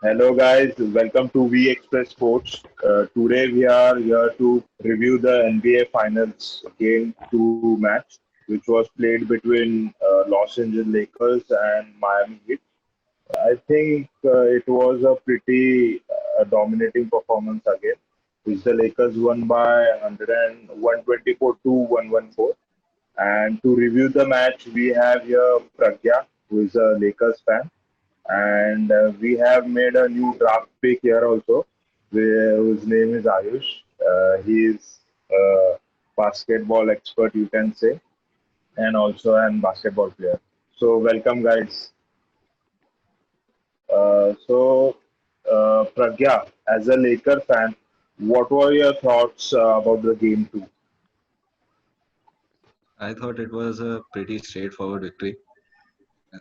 Hello guys, welcome to WeExpressSports. Today we are here to review the NBA Finals Game 2 match, which was played between Los Angeles Lakers and Miami Heat. I think it was a pretty dominating performance again, which the Lakers won by 124 to 114. And to review the match, we have here Pragya, who is a Lakers fan, and we have made a new draft pick here also, whose name is Ayush. He is a basketball expert, you can say, and also an basketball player. So welcome, guys. Pragya, as a Laker fan, what were your thoughts about the game two? I thought it was a pretty straightforward victory.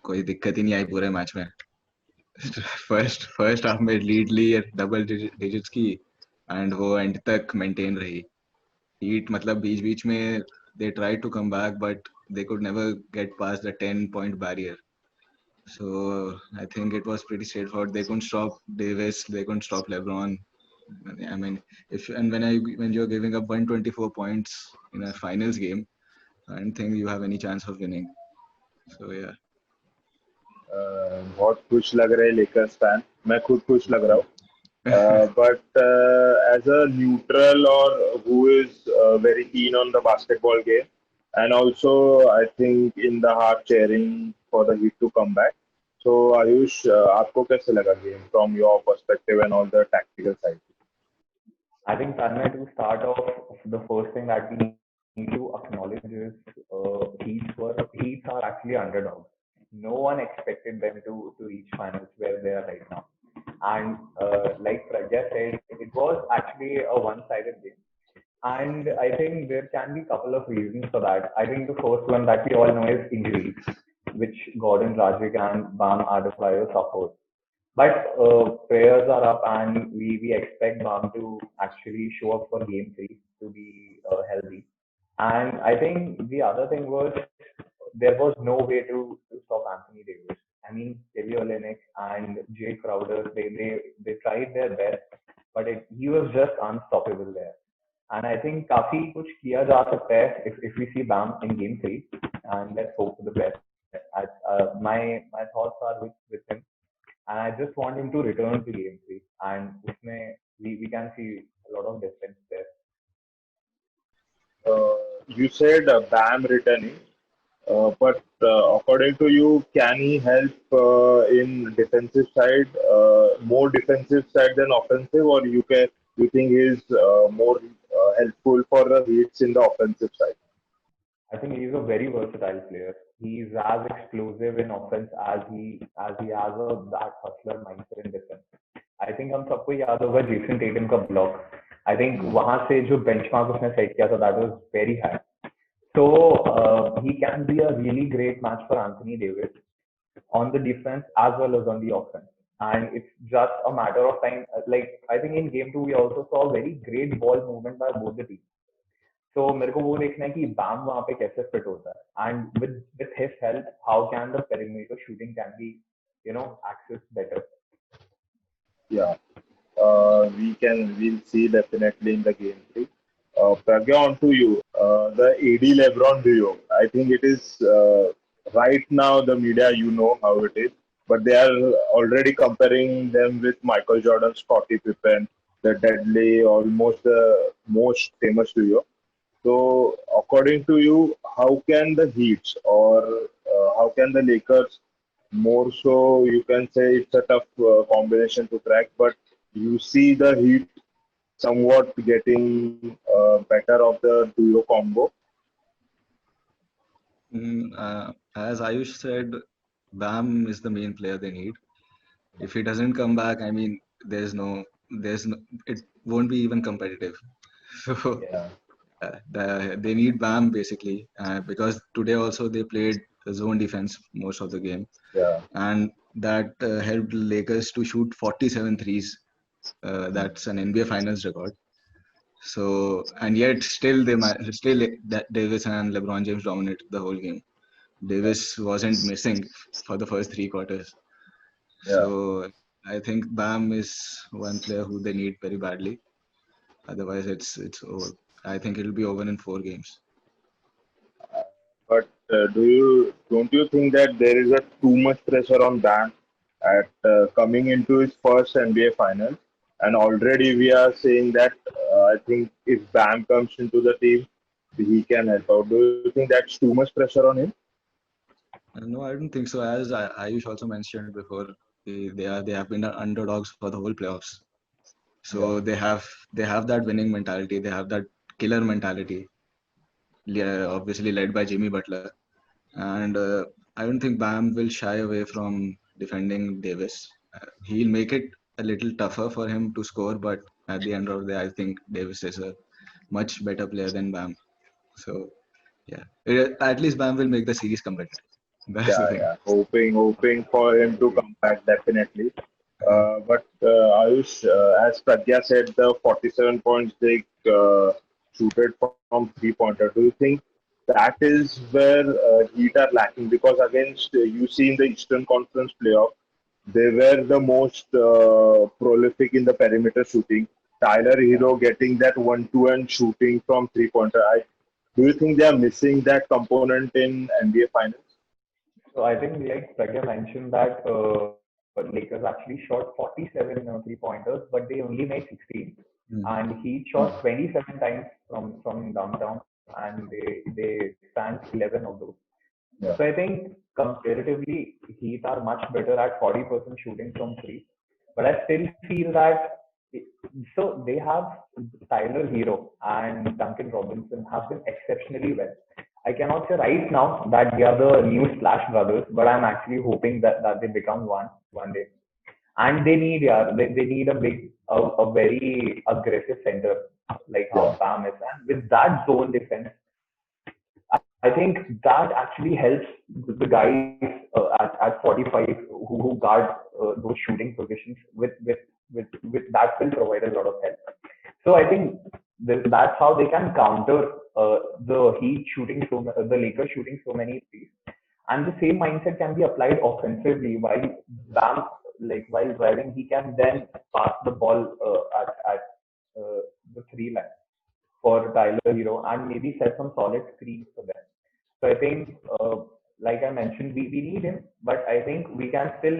कोई दिक्कत ही नहीं आई पूरे match में. First half में lead ली double digits की and वो and तक maintain रही. हीट मतलब बीच बीच में they tried to come back but they could never get past the 10-point barrier. So I think it was pretty straightforward. They couldn't stop Davis, they couldn't stop LeBron. I mean, if and when you're giving up 124 points in a finals game, I don't think you have any chance of winning. So yeah. बहुत खुश लग रहे Lakers fan. मैं खुद खुश लग रहा हूँ. But as a neutral or who is very keen on the basketball game, and also I think in the heart cheering for the Heat to come back. So Ayush, आपको कैसे लगा game from your perspective and all the tactical side? I think Tanmay, to start off, the first thing that we need to acknowledge is Heats are actually underdogs. No one expected them to reach finals where they are right now. And like Pragya said, it was actually a one-sided game. And I think there can be a couple of reasons for that. I think the first one that we all know is injuries, which Gordon Dragic and Bam Adebayo suffered. But prayers are up, and we expect Bam to actually show up for game three to be healthy. And I think the other thing was there was no way to stop Anthony Davis. I mean, Kelly Olynyk and Jay Crowder, they tried their best, but he was just unstoppable there. And I think काफी कुछ किया जा सकता है if we see Bam in game three, and let's hope for the best. My thoughts are with him, and I just want him to return to game three, and उसमें we can see a lot of difference there. You said Bam returning, but according to you, can he help in defensive side, more defensive side than offensive, or you think he's more helpful for the Heats in the offensive side? I think he's a very versatile player. He's as explosive in offense as he has that hustler mindset in defense. I think हम सबको याद होगा Jason Tetam का block. I think वहां से जो benchmark उसने set किया था that was very high. So he can be a really great match for Anthony Davis on the defense as well as on the offense. And it's just a matter of time. Like I think in game two we also saw very great ball movement by both the teams. So मेरे को वो देखना है कि Bam वहाँ पे कैसे fit होता है. And with his help, how can the perimeter shooting can be, accessed better. Yeah, we'll see definitely in the game three. Pragya, on to you. The AD LeBron duo. I think it is right now the media. You know how it is, but they are already comparing them with Michael Jordan, Scottie Pippen, the deadly, almost the most famous duo. So, according to you, how can the Heats or how can the Lakers more so? You can say it's a tough combination to crack, but you see the Heat somewhat getting better of the duo combo. As Ayush said, Bam is the main player they need. If he doesn't come back, I mean, there's no, it won't be even competitive. So Yeah, they need Bam basically because today also they played zone defense most of the game, yeah, and that helped Lakers to shoot 47 threes. That's an NBA Finals record. So and yet still that Davis and LeBron James dominated the whole game. Davis wasn't missing for the first three quarters. yeah. So I think Bam is one player who they need very badly. Otherwise, it's over. I think it'll be over in 4 games. But don't you think that there is a too much pressure on Bam at coming into his first NBA final? And already we are saying that I think if Bam comes into the team, he can help out. Do you think that's too much pressure on him? No, I don't think so. As Ayush also mentioned before, they have been the underdogs for the whole playoffs. Yeah, So they have that winning mentality. They have that killer mentality. Obviously led by Jimmy Butler, and I don't think Bam will shy away from defending Davis. He'll make it a little tougher for him to score, but at the end of the day, I think Davis is a much better player than Bam. So yeah, at least Bam will make the series competitive. That's the yeah, thing. yeah. Hoping for him to come back definitely. Uh, But Ayush, as Pragya said, the 47 points they shooted from three-pointer. Do you think that is where Heat are lacking? Because against you see in the Eastern Conference playoff, they were the most prolific in the perimeter shooting. Tyler Yeah. Hero getting that one-two and shooting from three-pointer. Do you think they are missing that component in NBA Finals? So I think like Pragya mentioned that Lakers actually shot 47 3-pointers, but they only made 16. mm, And he shot 27 times from downtown, and they stand 11 of those. So Yeah, I think comparatively, Heat are much better at 40% shooting from three. But I still feel that so they have Tyler Hero and Duncan Robinson have been exceptionally well. I cannot say right now that they are the new Splash Brothers, but I'm actually hoping that they become one day. And they need they need a very aggressive center like yeah, how Bam is. And with that zone defense, I think that actually helps the guys at 45 who guard those shooting positions with that will provide a lot of help. So I think that's how they can counter the Heat shooting the Lakers shooting so many threes. And the same mindset can be applied offensively while Bam while driving he can then pass the ball the three line for Tyler Hero and maybe set some solid screens for them. So I think, like I mentioned, we need him, but I think we can still,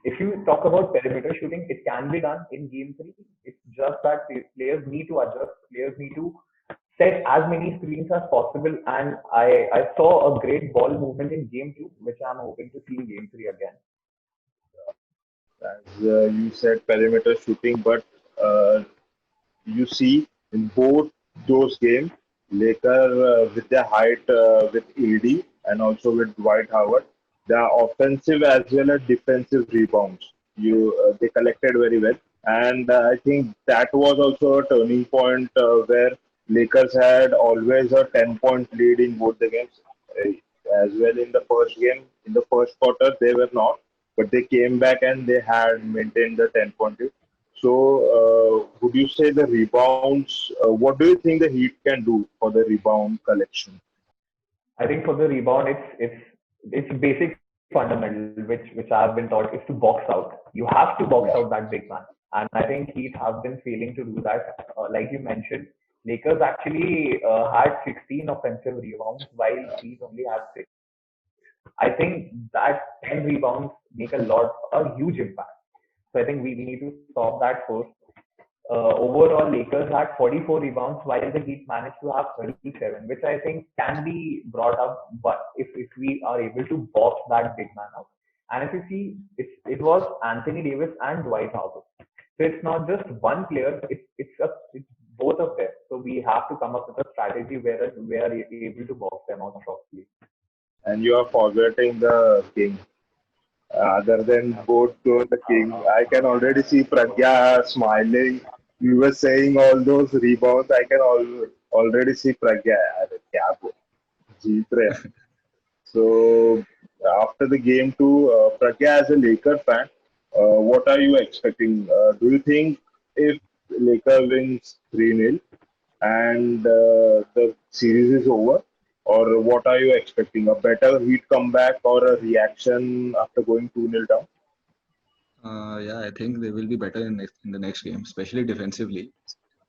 if you talk about perimeter shooting, it can be done in game three. It's just that players need to adjust, players need to set as many screens as possible. And I saw a great ball movement in game two, which I'm hoping to see in game three again. as you said, perimeter shooting, but uh, you see in both those games, Lakers with their height with AD and also with Dwight Howard, the offensive as well as defensive rebounds. They collected very well, and I think that was also a turning point where Lakers had always a 10-point lead in both the games. Uh, as well in the first game, in the first quarter, they were not, but they came back and they had maintained the 10-point lead. So, would you say the rebounds? What do you think the Heat can do for the rebound collection? I think for the rebound, it's basic fundamental, which I've been taught is to box out. You have to box Yeah, out that big man, and I think Heat have been failing to do that. Like you mentioned, Lakers actually had 16 offensive rebounds, while Heat only had six. I think that 10 rebounds make a huge impact. So I think we need to stop that first. Overall, Lakers had 44 rebounds while the Heat managed to have 37, which I think can be brought up, but if we are able to box that big man out. And if you see, it was Anthony Davis and Dwight Howard. So it's not just one player; it's both of them. So we have to come up with a strategy where we are able to box them out properly. and you are forgetting the king. Other than both to the king, I can already see Pragya smiling. You were saying all those rebounds. I can already see Pragya. अरे क्या जीत रहे हैं. So after the game too, Pragya as a Laker fan, what are you expecting? Do you think if Laker wins 3-0 and the series is over, or what are you expecting? A better Heat comeback or a reaction after going 2-0 down? Yeah, I think they will be better in the next game, especially defensively,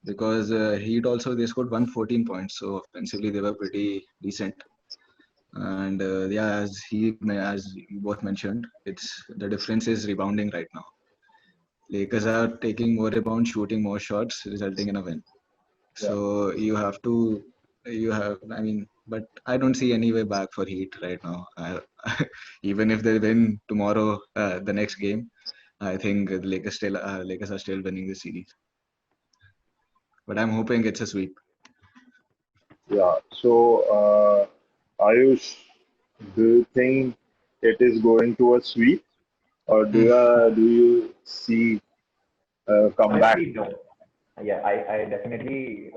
because Heat also they scored 114 points, so offensively they were pretty decent. And yeah, as you both mentioned, it's the difference is rebounding right now. Lakers are taking more rebounds, shooting more shots, resulting in a win. Yeah, So you have, I mean, but I don't see any way back for Heat right now. Even if they win tomorrow, the next game, I think the Lakers are still winning the series. But I'm hoping it's a sweep. yeah. So, Ayush, do you think it is going to a sweep, or do you see a comeback? Honestly, no. Yeah, I definitely,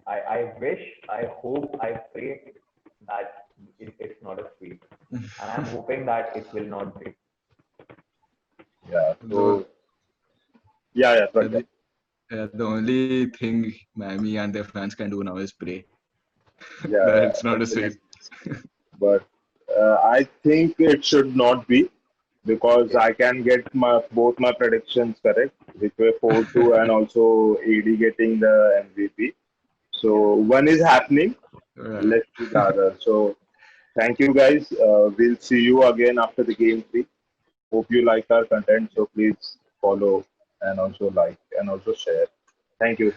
I wish, I hope, I pray that it's not a sweep. And I'm hoping that it will not be. Yeah. the, So, yeah, yeah, uh, Pragya. the, the only thing Miami and their fans can do now is pray Yeah, that yeah, it's not a sweep. definitely. But I think it should not be because Yes. I can get both my predictions correct, which were 4-2 and also AD getting the MVP. So Yeah. one is happening. Uh, Let's see the other. So thank you guys. We'll see you again after the game three. Hope you like our content. So please follow and also like and also share. Thank you.